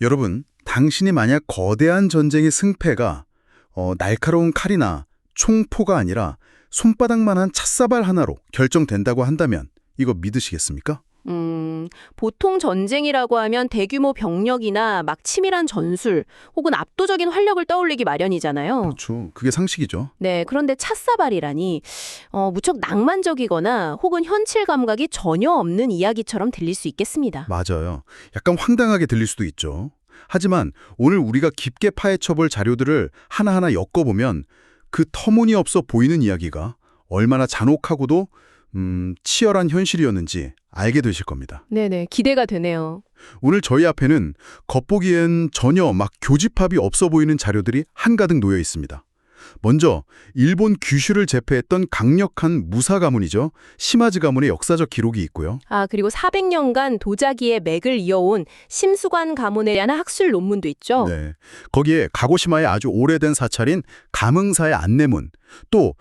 여러분, 당신이 만약 거대한 전쟁의 승패가 날카로운 칼이나 총포가 아니라 손바닥만한 찻사발 하나로 결정된다고 한다면 이거 믿으시겠습니까? 보통 전쟁이라고 하면 대규모 병력이나 막 치밀한 전술 혹은 압도적인 활력을 떠올리기 마련이잖아요. 그렇죠. 그게 상식이죠. 네, 그런데 찻사발이라니 무척 낭만적이거나 혹은 현실 감각이 전혀 없는 이야기처럼 들릴 수 있겠습니다. 맞아요. 약간 황당하게 들릴 수도 있죠. 하지만 오늘 우리가 깊게 파헤쳐볼 자료들을 하나하나 엮어보면 그 터무니없어 보이는 이야기가 얼마나 잔혹하고도 치열한 현실이었는지 알게 되실 겁니다. 네네, 기대가 되네요. 오늘 저희 앞에는 겉보기엔 전혀 막 교집합이 없어 보이는 자료들이 한가득 놓여 있습니다. 먼저 일본 규슈를 제패했던 강력한 무사 가문이죠. 시마즈 가문의 역사적 기록이 있고요. 그리고 400년간 도자기의 맥을 이어온 심수관 가문에 대한 학술 논문도 있죠. 네. 거기에 가고시마의 아주 오래된 사찰인 감흥사의 안내문, 또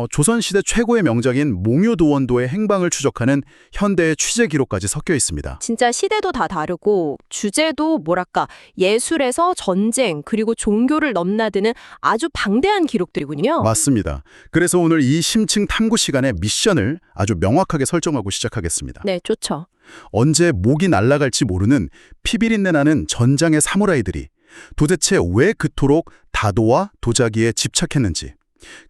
조선시대 최고의 명작인 몽요도원도의 행방을 추적하는 현대의 취재 기록까지 섞여 있습니다. 진짜 시대도 다 다르고 주제도 뭐랄까 예술에서 전쟁 그리고 종교를 넘나드는 아주 방대한 기록들이군요. 맞습니다. 그래서 오늘 이 심층 탐구 시간에 미션을 아주 명확하게 설정하고 시작하겠습니다. 네, 좋죠. 언제 목이 날아갈지 모르는 피비린내 나는 전장의 사무라이들이 도대체 왜 그토록 다도와 도자기에 집착했는지,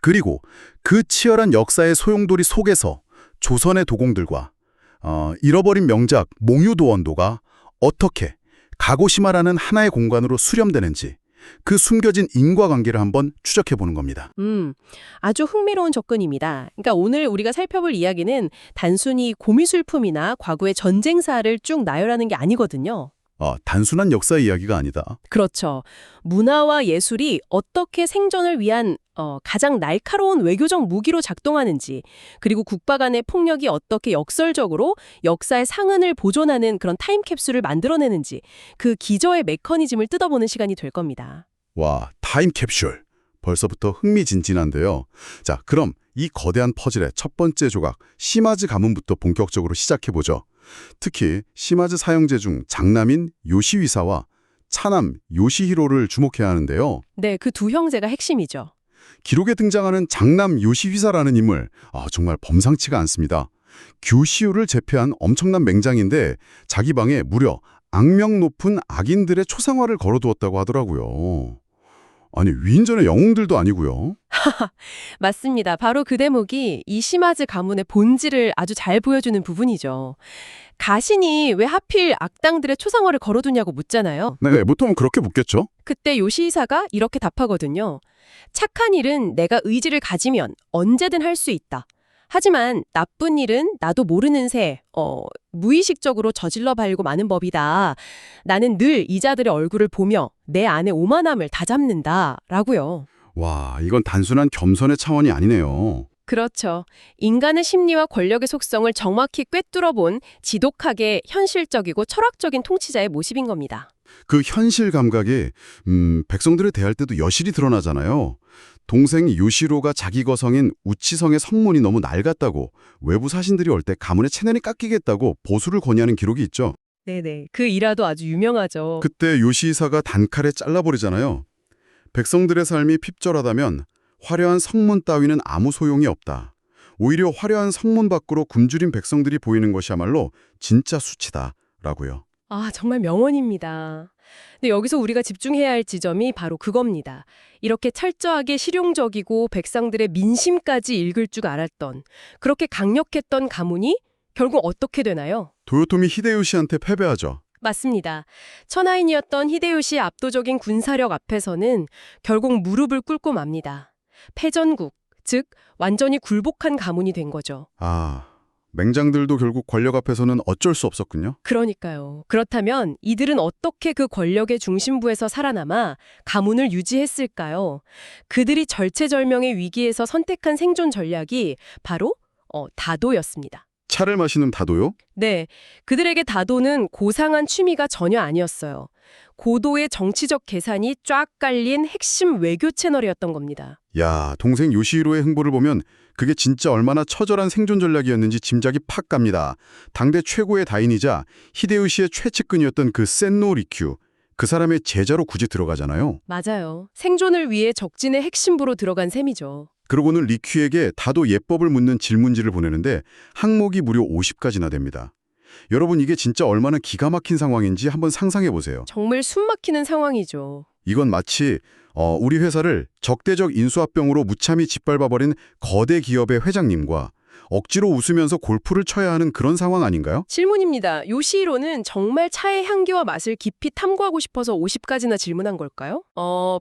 그리고 그 치열한 역사의 소용돌이 속에서 조선의 도공들과 잃어버린 명작 몽유도원도가 어떻게 가고시마라는 하나의 공간으로 수렴되는지, 그 숨겨진 인과관계를 한번 추적해보는 겁니다. 아주 흥미로운 접근입니다. 그러니까 오늘 우리가 살펴볼 이야기는 단순히 고미술품이나 과거의 전쟁사를 쭉 나열하는 게 아니거든요. 단순한 역사 이야기가 아니다. 그렇죠. 문화와 예술이 어떻게 생존을 위한 가장 날카로운 외교적 무기로 작동하는지, 그리고 국가 간의 폭력이 어떻게 역설적으로 역사의 상흔을 보존하는 그런 타임캡슐을 만들어내는지, 그 기저의 메커니즘을 뜯어보는 시간이 될 겁니다. 와, 타임캡슐. 벌써부터 흥미진진한데요. 자, 그럼 이 거대한 퍼즐의 첫 번째 조각, 시마즈 가문부터 본격적으로 시작해보죠. 특히 시마즈 사형제 중 장남인 요시위사와 차남 요시히로를 주목해야 하는데요. 네, 그 두 형제가 핵심이죠. 기록에 등장하는 장남 요시휘사라는 인물, 정말 범상치가 않습니다. 규시우를 제패한 엄청난 맹장인데 자기 방에 무려 악명 높은 악인들의 초상화를 걸어두었다고 하더라고요. 아니, 위인전의 영웅들도 아니고요. 맞습니다. 바로 그 대목이 이 시마즈 가문의 본질을 아주 잘 보여주는 부분이죠. 가신이 왜 하필 악당들의 초상화를 걸어두냐고 묻잖아요. 네, 보통은 그렇게 묻겠죠. 그때 요시이사가 이렇게 답하거든요. 착한 일은 내가 의지를 가지면 언제든 할 수 있다. 하지만 나쁜 일은 나도 모르는 새, 무의식적으로 저질러 발고 마는 법이다. 나는 늘 이자들의 얼굴을 보며 내 안의 오만함을 다잡는다. 라고요. 와, 이건 단순한 겸손의 차원이 아니네요. 그렇죠. 인간의 심리와 권력의 속성을 정확히 꿰뚫어본 지독하게 현실적이고 철학적인 통치자의 모습인 겁니다. 그 현실 감각이 백성들을 대할 때도 여실히 드러나잖아요. 동생 요시로가 자기 거성인 우치성의 성문이 너무 낡았다고 외부 사신들이 올 때 가문의 체면이 깎이겠다고 보수를 건의하는 기록이 있죠. 네네. 그 일화도 아주 유명하죠. 그때 요시이사가 단칼에 잘라버리잖아요. 백성들의 삶이 핍절하다면 화려한 성문 따위는 아무 소용이 없다. 오히려 화려한 성문 밖으로 굶주린 백성들이 보이는 것이야말로 진짜 수치다라고요. 정말 명언입니다. 근데 여기서 우리가 집중해야 할 지점이 바로 그겁니다. 이렇게 철저하게 실용적이고 백성들의 민심까지 읽을 줄 알았던, 그렇게 강력했던 가문이 결국 어떻게 되나요? 도요토미 히데요시한테 패배하죠. 맞습니다. 천하인이었던 히데요시의 압도적인 군사력 앞에서는 결국 무릎을 꿇고 맙니다. 패전국, 즉 완전히 굴복한 가문이 된 거죠. 맹장들도 결국 권력 앞에서는 어쩔 수 없었군요. 그러니까요. 그렇다면 이들은 어떻게 그 권력의 중심부에서 살아남아 가문을 유지했을까요? 그들이 절체절명의 위기에서 선택한 생존 전략이 바로 다도였습니다. 차를 마시는 다도요? 네, 그들에게 다도는 고상한 취미가 전혀 아니었어요. 고도의 정치적 계산이 쫙 깔린 핵심 외교 채널이었던 겁니다. 야, 동생 요시히로의 행보를 보면 그게 진짜 얼마나 처절한 생존 전략이었는지 짐작이 팍 갑니다. 당대 최고의 다인이자 히데요시의 최측근이었던 그 센노 리큐, 그 사람의 제자로 굳이 들어가잖아요. 맞아요. 생존을 위해 적진의 핵심부로 들어간 셈이죠. 그러고는 리퀴에게 다도 예법을 묻는 질문지를 보내는데 항목이 무려 50가지나 됩니다. 여러분 이게 진짜 얼마나 기가 막힌 상황인지 한번 상상해 보세요. 정말 숨막히는 상황이죠. 이건 마치 우리 회사를 적대적 인수합병으로 무참히 짓밟아버린 거대 기업의 회장님과 억지로 웃으면서 골프를 쳐야 하는 그런 상황 아닌가요? 질문입니다. 요시히로는 정말 차의 향기와 맛을 깊이 탐구하고 싶어서 50가지나 질문한 걸까요?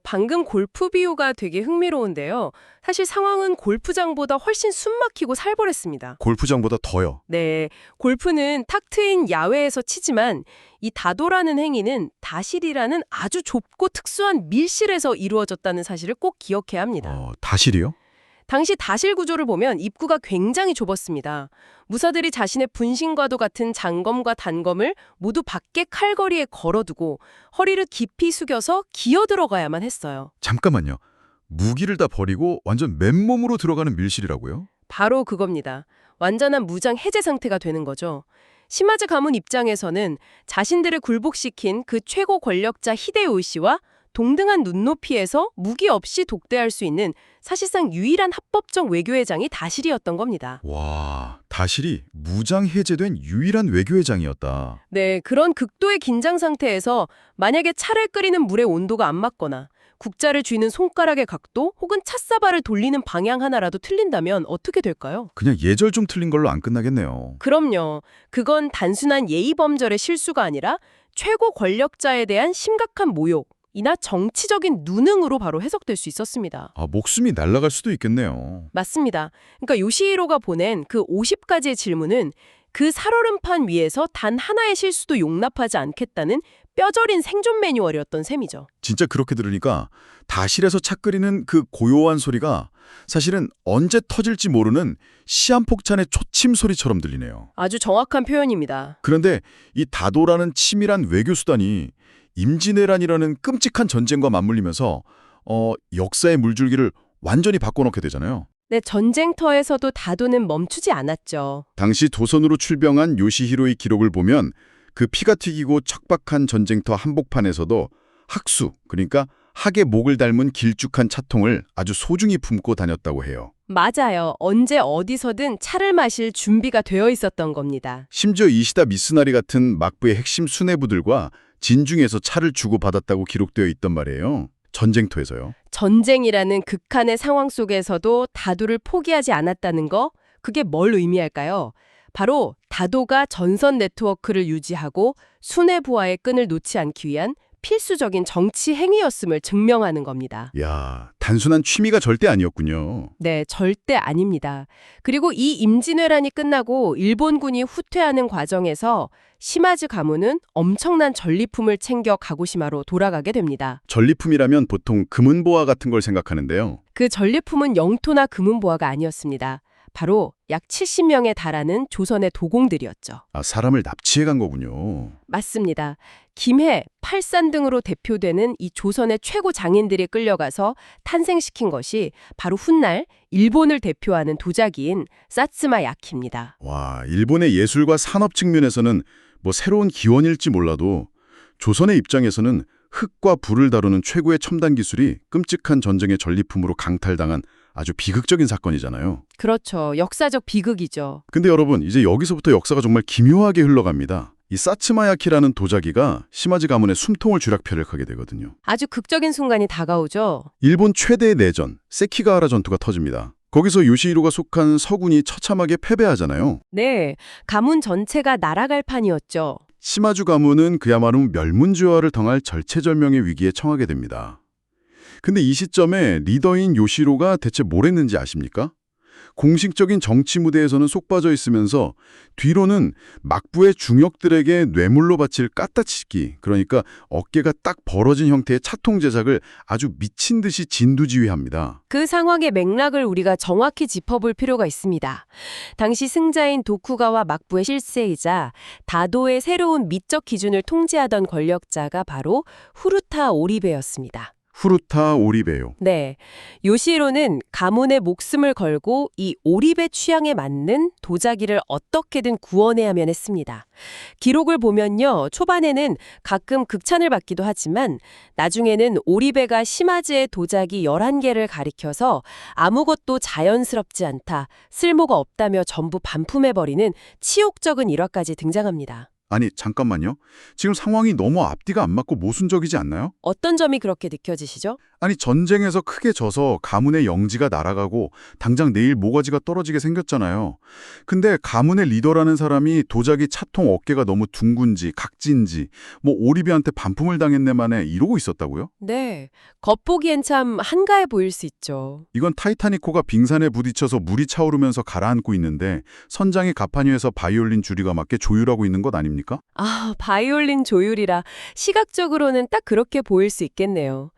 방금 골프 비유가 되게 흥미로운데요. 사실 상황은 골프장보다 훨씬 숨막히고 살벌했습니다. 골프장보다 더요. 네, 골프는 탁 트인 야외에서 치지만 이 다도라는 행위는 다실이라는 아주 좁고 특수한 밀실에서 이루어졌다는 사실을 꼭 기억해야 합니다. 다실이요? 당시 다실 구조를 보면 입구가 굉장히 좁았습니다. 무사들이 자신의 분신과도 같은 장검과 단검을 모두 밖에 칼거리에 걸어두고 허리를 깊이 숙여서 기어 들어가야만 했어요. 잠깐만요. 무기를 다 버리고 완전 맨몸으로 들어가는 밀실이라고요? 바로 그겁니다. 완전한 무장 해제 상태가 되는 거죠. 시마즈 가문 입장에서는 자신들을 굴복시킨 그 최고 권력자 히데요시와 동등한 눈높이에서 무기 없이 독대할 수 있는 사실상 유일한 합법적 외교회장이 다실이었던 겁니다. 와, 다실이 무장 해제된 유일한 외교회장이었다. 네, 그런 극도의 긴장 상태에서 만약에 차를 끓이는 물의 온도가 안 맞거나 국자를 쥐는 손가락의 각도 혹은 찻사발을 돌리는 방향 하나라도 틀린다면 어떻게 될까요? 그냥 예절 좀 틀린 걸로 안 끝나겠네요. 그럼요. 그건 단순한 예의범절의 실수가 아니라 최고 권력자에 대한 심각한 모욕, 이나 정치적인 누능으로 바로 해석될 수 있었습니다. 목숨이 날아갈 수도 있겠네요. 맞습니다. 그러니까 요시히로가 보낸 그 50가지의 질문은 그 살얼음판 위에서 단 하나의 실수도 용납하지 않겠다는 뼈저린 생존 매뉴얼이었던 셈이죠. 진짜 그렇게 들으니까 다실에서 차 끓이는 그 고요한 소리가 사실은 언제 터질지 모르는 시한폭탄의 초침 소리처럼 들리네요. 아주 정확한 표현입니다. 그런데 이 다도라는 치밀한 외교수단이 임진왜란이라는 끔찍한 전쟁과 맞물리면서 역사의 물줄기를 완전히 바꿔놓게 되잖아요. 네, 전쟁터에서도 다도는 멈추지 않았죠. 당시 도선으로 출병한 요시히로의 기록을 보면 그 피가 튀기고 척박한 전쟁터 한복판에서도 학수, 그러니까 학의 목을 닮은 길쭉한 차통을 아주 소중히 품고 다녔다고 해요. 맞아요. 언제 어디서든 차를 마실 준비가 되어 있었던 겁니다. 심지어 이시다 미스나리 같은 막부의 핵심 수뇌부들과 진중에서 차를 주고받았다고 기록되어 있단 말이에요. 전쟁터에서요. 전쟁이라는 극한의 상황 속에서도 다도를 포기하지 않았다는 거, 그게 뭘 의미할까요? 바로 다도가 전선 네트워크를 유지하고 수뇌부와의 끈을 놓지 않기 위한 필수적인 정치 행위였음을 증명하는 겁니다. 야, 단순한 취미가 절대 아니었군요. 네, 절대 아닙니다. 그리고 이 임진왜란이 끝나고 일본군이 후퇴하는 과정에서 시마즈 가문은 엄청난 전리품을 챙겨 가고시마로 돌아가게 됩니다. 전리품이라면 보통 금은보화 같은 걸 생각하는데요. 그 전리품은 영토나 금은보화가 아니었습니다. 바로 약 70명에 달하는 조선의 도공들이었죠. 사람을 납치해 간 거군요. 맞습니다. 김해, 팔산 등으로 대표되는 이 조선의 최고 장인들이 끌려가서 탄생시킨 것이 바로 훗날 일본을 대표하는 도자기인 사츠마 야키입니다. 와, 일본의 예술과 산업 측면에서는 새로운 기원일지 몰라도 조선의 입장에서는 흙과 불을 다루는 최고의 첨단 기술이 끔찍한 전쟁의 전리품으로 강탈당한 아주 비극적인 사건이잖아요. 그렇죠. 역사적 비극이죠. 근데 여러분, 이제 여기서부터 역사가 정말 기묘하게 흘러갑니다. 이 사츠마야키라는 도자기가 시마즈 가문의 숨통을 쥐락펴락하게 되거든요. 아주 극적인 순간이 다가오죠. 일본 최대의 내전, 세키가하라 전투가 터집니다. 거기서 요시히로가 속한 서군이 처참하게 패배하잖아요. 네, 가문 전체가 날아갈 판이었죠. 시마즈 가문은 그야말로 멸문지화를 당할 절체절명의 위기에 처하게 됩니다. 근데 이 시점에 리더인 요시히로가 대체 뭘 했는지 아십니까? 공식적인 정치 무대에서는 쏙 빠져 있으면서 뒤로는 막부의 중역들에게 뇌물로 바칠 까따치기, 그러니까 어깨가 딱 벌어진 형태의 차통 제작을 아주 미친 듯이 진두지휘합니다. 그 상황의 맥락을 우리가 정확히 짚어볼 필요가 있습니다. 당시 승자인 도쿠가와 막부의 실세이자 다도의 새로운 미적 기준을 통제하던 권력자가 바로 후루타 오리베였습니다. 후루타 오리베요. 네. 요시히로는 가문의 목숨을 걸고 이 오리배 취향에 맞는 도자기를 어떻게든 구원해야만 했습니다. 기록을 보면요. 초반에는 가끔 극찬을 받기도 하지만 나중에는 오리배가 시마즈의 도자기 11개를 가리켜서 아무것도 자연스럽지 않다, 쓸모가 없다며 전부 반품해버리는 치욕적인 일화까지 등장합니다. 아니, 잠깐만요. 지금 상황이 너무 앞뒤가 안 맞고 모순적이지 않나요? 어떤 점이 그렇게 느껴지시죠? 아니, 전쟁에서 크게 져서 가문의 영지가 날아가고 당장 내일 모가지가 떨어지게 생겼잖아요. 근데 가문의 리더라는 사람이 도자기 차통 어깨가 너무 둥근지 각진지 뭐 오리배한테 반품을 당했네만에 이러고 있었다고요? 네. 겉보기엔 참 한가해 보일 수 있죠. 이건 타이타닉호가 빙산에 부딪혀서 물이 차오르면서 가라앉고 있는데 선장이 가판 위에서 바이올린 줄이가 맞게 조율하고 있는 것 아닙니까? 아, 바이올린 조율이라 시각적으로는 딱 그렇게 보일 수 있겠네요.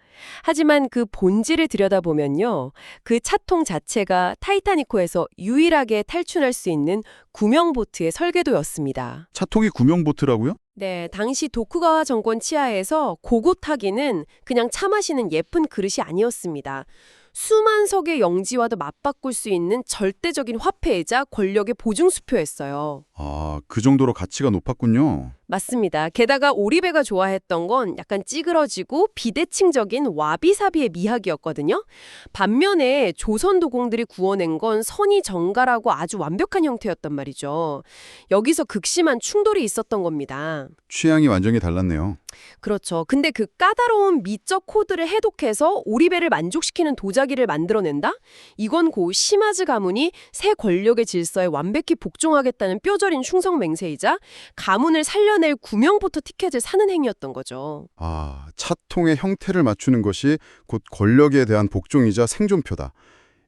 하지만 그 본질을 들여다보면요. 그 차통 자체가 타이타닉호에서 유일하게 탈출할 수 있는 구명보트의 설계도였습니다. 차통이 구명보트라고요? 네, 당시 도쿠가와 정권 치하에서 고고타기는 그냥 차 마시는 예쁜 그릇이 아니었습니다. 수만 석의 영지와도 맞바꿀 수 있는 절대적인 화폐이자 권력의 보증수표였어요. 아, 그 정도로 가치가 높았군요. 맞습니다. 게다가 오리배가 좋아했던 건 약간 찌그러지고 비대칭적인 와비사비의 미학이었거든요. 반면에 조선 도공들이 구워낸 건 선이 정갈하고 아주 완벽한 형태였단 말이죠. 여기서 극심한 충돌이 있었던 겁니다. 취향이 완전히 달랐네요. 그렇죠. 근데 그 까다로운 미적 코드를 해독해서 오리배를 만족시키는 도자기를 만들어낸다? 이건 고 시마즈 가문이 새 권력의 질서에 완벽히 복종하겠다는 뼈저린 충성 맹세이자 가문을 살려낼 구명보트 티켓을 사는 행위였던 거죠. 아, 차통의 형태를 맞추는 것이 곧 권력에 대한 복종이자 생존표다.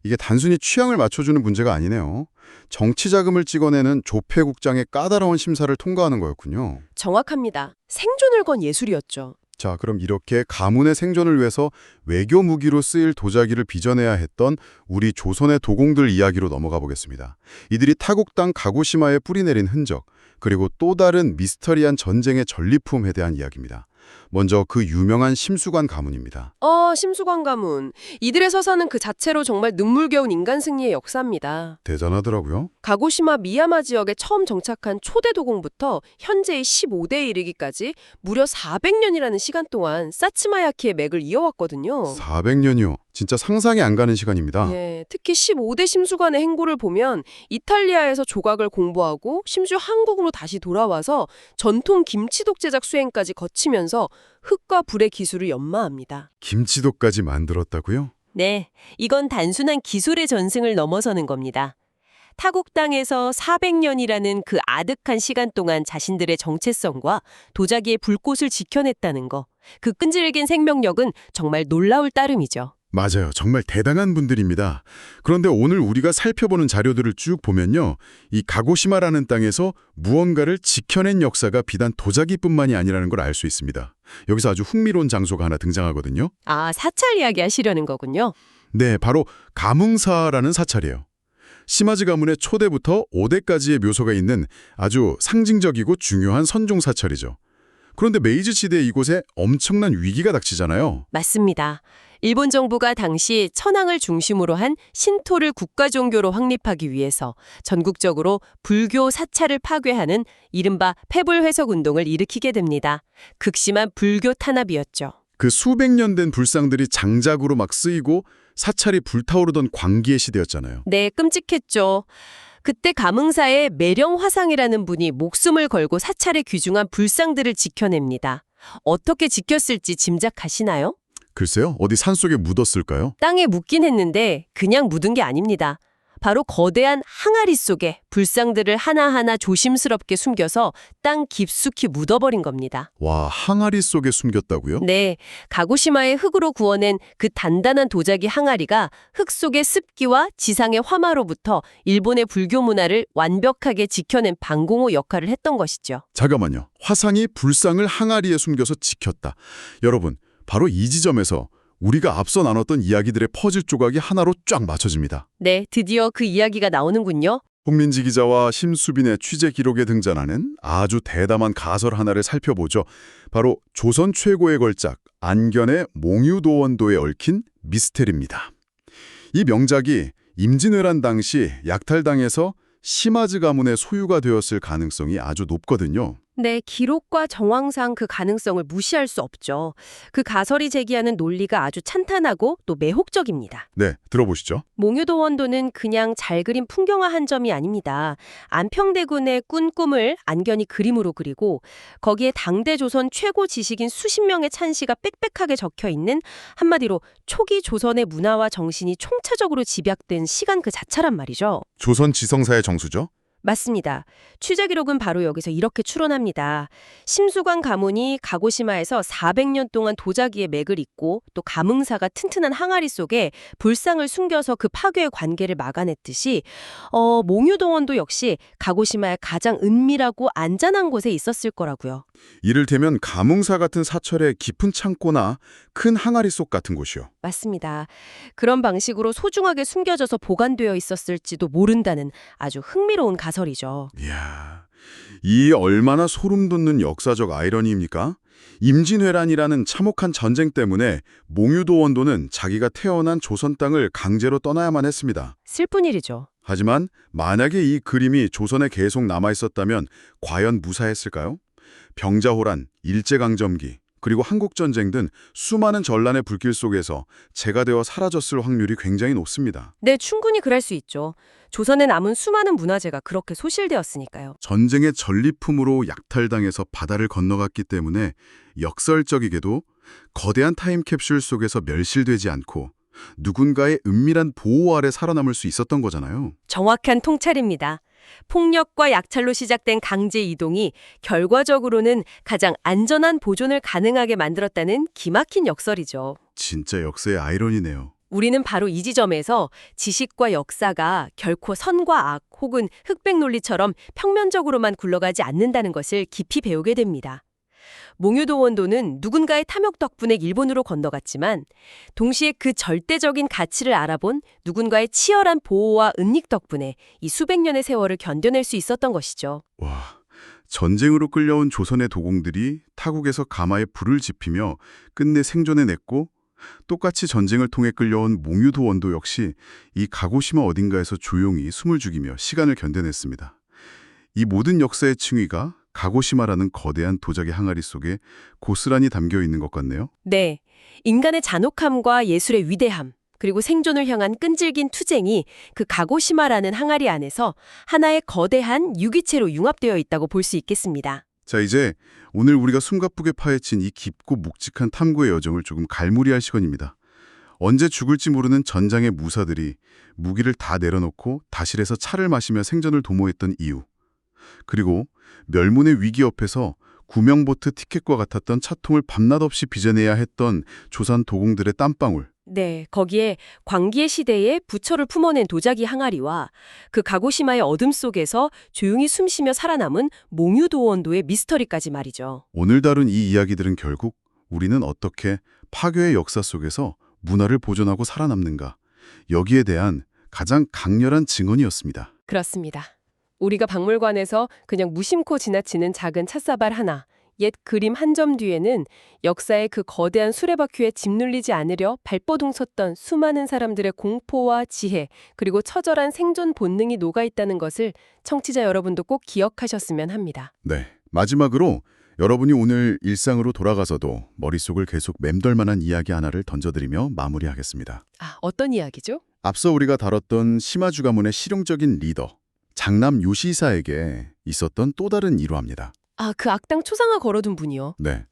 이게 단순히 취향을 맞춰주는 문제가 아니네요. 정치 자금을 찍어내는 조폐국장의 까다로운 심사를 통과하는 거였군요. 정확합니다. 생존을 건 예술이었죠. 자, 그럼 이렇게 가문의 생존을 위해서 외교 무기로 쓰일 도자기를 빚어내야 했던 우리 조선의 도공들 이야기로 넘어가 보겠습니다. 이들이 타국 땅 가고시마에 뿌리내린 흔적, 그리고 또 다른 미스터리한 전쟁의 전리품에 대한 이야기입니다. 먼저 그 유명한 심수관 가문입니다. 심수관 가문. 이들의 서사는 그 자체로 정말 눈물겨운 인간 승리의 역사입니다. 대단하더라고요. 가고시마 미야마 지역에 처음 정착한 초대 도공부터 현재의 15대에 이르기까지 무려 400년이라는 시간 동안 사츠마야키의 맥을 이어왔거든요. 400년이요. 진짜 상상이 안 가는 시간입니다. 예, 특히 15대 심수관의 행보를 보면 이탈리아에서 조각을 공부하고 심지어 한국으로 다시 돌아와서 전통 김치독 제작 수행까지 거치면서 흙과 불의 기술을 연마합니다. 김치도까지 만들었다고요? 네, 이건 단순한 기술의 전승을 넘어서는 겁니다. 타국 땅에서 400년이라는 그 아득한 시간 동안 자신들의 정체성과 도자기의 불꽃을 지켜냈다는 거. 그 끈질긴 생명력은 정말 놀라울 따름이죠. 맞아요. 정말 대단한 분들입니다. 그런데 오늘 우리가 살펴보는 자료들을 쭉 보면요. 이 가고시마라는 땅에서 무언가를 지켜낸 역사가 비단 도자기뿐만이 아니라는 걸 알 수 있습니다. 여기서 아주 흥미로운 장소가 하나 등장하거든요. 아, 사찰 이야기 하시려는 거군요. 네, 바로 가뭉사라는 사찰이에요. 시마즈 가문의 초대부터 5대까지의 묘소가 있는 아주 상징적이고 중요한 선종 사찰이죠. 그런데 메이지 시대에 이곳에 엄청난 위기가 닥치잖아요. 맞습니다. 일본 정부가 당시 천황을 중심으로 한 신토를 국가 종교로 확립하기 위해서 전국적으로 불교 사찰을 파괴하는 이른바 패불회석 운동을 일으키게 됩니다. 극심한 불교 탄압이었죠. 그 수백 년 된 불상들이 장작으로 막 쓰이고 사찰이 불타오르던 광기의 시대였잖아요. 네, 끔찍했죠. 그때 가뭉사의 매령화상이라는 분이 목숨을 걸고 사찰에 귀중한 불상들을 지켜냅니다. 어떻게 지켰을지 짐작하시나요? 글쎄요, 어디 산속에 묻었을까요? 땅에 묻긴 했는데 그냥 묻은 게 아닙니다. 바로 거대한 항아리 속에 불상들을 하나하나 조심스럽게 숨겨서 땅 깊숙이 묻어버린 겁니다. 와, 항아리 속에 숨겼다고요? 네, 가고시마의 흙으로 구워낸 그 단단한 도자기 항아리가 흙 속의 습기와 지상의 화마로부터 일본의 불교 문화를 완벽하게 지켜낸 방공호 역할을 했던 것이죠. 잠깐만요. 화상이 불상을 항아리에 숨겨서 지켰다. 여러분, 바로 이 지점에서 우리가 앞서 나눴던 이야기들의 퍼즐 조각이 하나로 쫙 맞춰집니다. 네, 드디어 그 이야기가 나오는군요. 홍민지 기자와 심수빈의 취재 기록에 등장하는 아주 대담한 가설 하나를 살펴보죠. 바로 조선 최고의 걸작, 안견의 몽유도원도에 얽힌 미스테리입니다. 이 명작이 임진왜란 당시 약탈당해서 시마즈 가문의 소유가 되었을 가능성이 아주 높거든요. 네, 기록과 정황상 그 가능성을 무시할 수 없죠. 그 가설이 제기하는 논리가 아주 찬탄하고 또 매혹적입니다. 네, 들어보시죠. 몽유도 원도는 그냥 잘 그린 풍경화 한 점이 아닙니다. 안평대군의 꾼 꿈을 안견이 그림으로 그리고 거기에 당대 조선 최고 지식인 수십 명의 찬시가 빽빽하게 적혀 있는 한마디로 초기 조선의 문화와 정신이 총체적으로 집약된 시간 그 자체란 말이죠. 조선 지성사의 정수죠. 맞습니다. 취재 기록은 바로 여기서 이렇게 추론합니다. 심수관 가문이 가고시마에서 400년 동안 도자기의 맥을 잇고 또 감흥사가 튼튼한 항아리 속에 불상을 숨겨서 그 파괴의 관계를 막아냈듯이 몽유도원도 역시 가고시마의 가장 은밀하고 안전한 곳에 있었을 거라고요. 이를테면 감흥사 같은 사철의 깊은 창고나 큰 항아리 속 같은 곳이요. 맞습니다. 그런 방식으로 소중하게 숨겨져서 보관되어 있었을지도 모른다는 아주 흥미로운 가설이죠. 이야, 이 얼마나 소름 돋는 역사적 아이러니입니까? 임진왜란이라는 참혹한 전쟁 때문에 몽유도 원도는 자기가 태어난 조선 땅을 강제로 떠나야만 했습니다. 슬픈 일이죠. 하지만 만약에 이 그림이 조선에 계속 남아있었다면 과연 무사했을까요? 병자호란, 일제강점기, 그리고 한국전쟁 등 수많은 전란의 불길 속에서 재가 되어 사라졌을 확률이 굉장히 높습니다. 네, 충분히 그럴 수 있죠. 조선에 남은 수많은 문화재가 그렇게 소실되었으니까요. 전쟁의 전리품으로 약탈당해서 바다를 건너갔기 때문에 역설적이게도 거대한 타임캡슐 속에서 멸실되지 않고 누군가의 은밀한 보호 아래 살아남을 수 있었던 거잖아요. 정확한 통찰입니다. 폭력과 약탈로 시작된 강제 이동이 결과적으로는 가장 안전한 보존을 가능하게 만들었다는 기막힌 역설이죠. 진짜 역사의 아이러니네요. 우리는 바로 이 지점에서 지식과 역사가 결코 선과 악 혹은 흑백 논리처럼 평면적으로만 굴러가지 않는다는 것을 깊이 배우게 됩니다. 몽유도 원도는 누군가의 탐욕 덕분에 일본으로 건너갔지만 동시에 그 절대적인 가치를 알아본 누군가의 치열한 보호와 은닉 덕분에 이 수백 년의 세월을 견뎌낼 수 있었던 것이죠. 와, 전쟁으로 끌려온 조선의 도공들이 타국에서 가마에 불을 지피며 끝내 생존해냈고 똑같이 전쟁을 통해 끌려온 몽유도 원도 역시 이 가고시마 어딘가에서 조용히 숨을 죽이며 시간을 견뎌냈습니다. 이 모든 역사의 층위가 가고시마라는 거대한 도자기 항아리 속에 고스란히 담겨 있는 것 같네요. 네, 인간의 잔혹함과 예술의 위대함, 그리고 생존을 향한 끈질긴 투쟁이 그 가고시마라는 항아리 안에서 하나의 거대한 유기체로 융합되어 있다고 볼 수 있겠습니다. 자, 이제 오늘 우리가 숨가쁘게 파헤친 이 깊고 묵직한 탐구의 여정을 조금 갈무리할 시간입니다. 언제 죽을지 모르는 전장의 무사들이 무기를 다 내려놓고 다실에서 차를 마시며 생존을 도모했던 이유. 그리고 멸문의 위기 옆에서 구명보트 티켓과 같았던 차통을 밤낮 없이 빚어내야 했던 조선 도공들의 땀방울. 네, 거기에 광기의 시대에 부처를 품어낸 도자기 항아리와 그 가고시마의 어둠 속에서 조용히 숨쉬며 살아남은 몽유도 원도의 미스터리까지 말이죠. 오늘 다룬 이 이야기들은 결국 우리는 어떻게 파괴의 역사 속에서 문화를 보존하고 살아남는가, 여기에 대한 가장 강렬한 증언이었습니다. 그렇습니다. 우리가 박물관에서 그냥 무심코 지나치는 작은 찻사발 하나, 옛 그림 한 점 뒤에는 역사의 그 거대한 수레바퀴에 짓눌리지 않으려 발버둥 섰던 수많은 사람들의 공포와 지혜, 그리고 처절한 생존 본능이 녹아있다는 것을 청취자 여러분도 꼭 기억하셨으면 합니다. 네, 마지막으로 여러분이 오늘 일상으로 돌아가서도 머릿속을 계속 맴돌 만한 이야기 하나를 던져드리며 마무리하겠습니다. 아, 어떤 이야기죠? 앞서 우리가 다뤘던 시마주 가문의 실용적인 리더, 장남 요시히사에게 있었던 또 다른 일화입니다. 아, 그 악당 초상화 걸어둔 분이요. 네,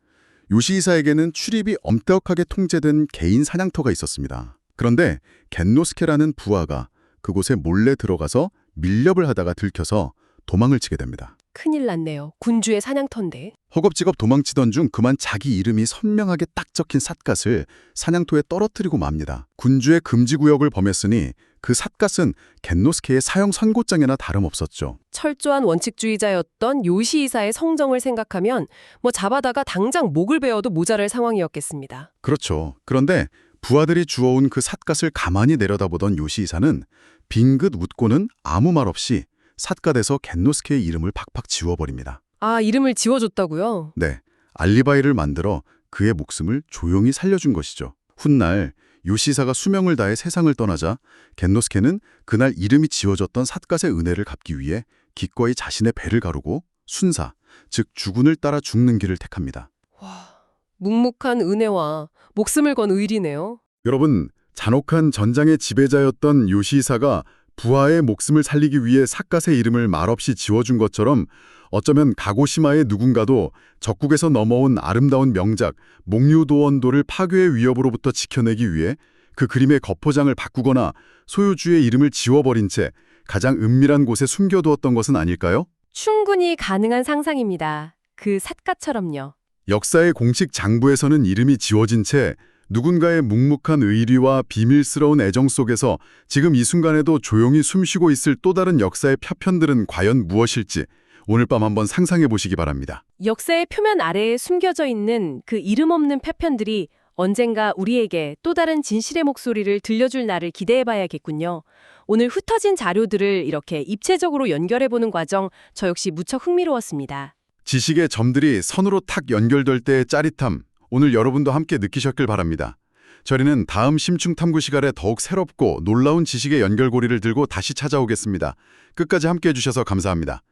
요시히사에게는 출입이 엄격하게 통제된 개인 사냥터가 있었습니다. 그런데 겐노스케라는 부하가 그곳에 몰래 들어가서 밀렵을 하다가 들켜서 도망을 치게 됩니다. 큰일 났네요. 군주의 사냥터인데. 허겁지겁 도망치던 중 그만 자기 이름이 선명하게 딱 적힌 삿갓을 사냥터에 떨어뜨리고 맙니다. 군주의 금지구역을 범했으니 그 삿갓은 겐노스케의 사형 선고장이나 다름없었죠. 철저한 원칙주의자였던 요시히사의 성정을 생각하면 잡아다가 당장 목을 베어도 모자랄 상황이었겠습니다. 그렇죠. 그런데 부하들이 주워온 그 삿갓을 가만히 내려다보던 요시히사는 빙긋 웃고는 아무 말 없이 삿갓에서 겐노스케의 이름을 팍팍 지워버립니다. 아, 이름을 지워줬다고요? 네, 알리바이를 만들어 그의 목숨을 조용히 살려준 것이죠. 훗날 요시사가 수명을 다해 세상을 떠나자 겐노스케는 그날 이름이 지워졌던 삿갓의 은혜를 갚기 위해 기꺼이 자신의 배를 가르고 순사, 즉 주군을 따라 죽는 길을 택합니다. 와, 묵묵한 은혜와 목숨을 건 의리네요. 여러분, 잔혹한 전장의 지배자였던 요시사가 부하의 목숨을 살리기 위해 삿갓의 이름을 말없이 지워준 것처럼 어쩌면 가고시마의 누군가도 적국에서 넘어온 아름다운 명작 목류도원도를 파괴의 위협으로부터 지켜내기 위해 그 그림의 겉포장을 바꾸거나 소유주의 이름을 지워버린 채 가장 은밀한 곳에 숨겨두었던 것은 아닐까요? 충분히 가능한 상상입니다. 그 삿갓처럼요. 역사의 공식 장부에서는 이름이 지워진 채 누군가의 묵묵한 의리와 비밀스러운 애정 속에서 지금 이 순간에도 조용히 숨쉬고 있을 또 다른 역사의 파편들은 과연 무엇일지 오늘 밤 한번 상상해 보시기 바랍니다. 역사의 표면 아래에 숨겨져 있는 그 이름 없는 패편들이 언젠가 우리에게 또 다른 진실의 목소리를 들려줄 날을 기대해 봐야겠군요. 오늘 흩어진 자료들을 이렇게 입체적으로 연결해보는 과정, 저 역시 무척 흥미로웠습니다. 지식의 점들이 선으로 탁 연결될 때의 짜릿함, 오늘 여러분도 함께 느끼셨길 바랍니다. 저희는 다음 심층 탐구 시간에 더욱 새롭고 놀라운 지식의 연결고리를 들고 다시 찾아오겠습니다. 끝까지 함께 해주셔서 감사합니다.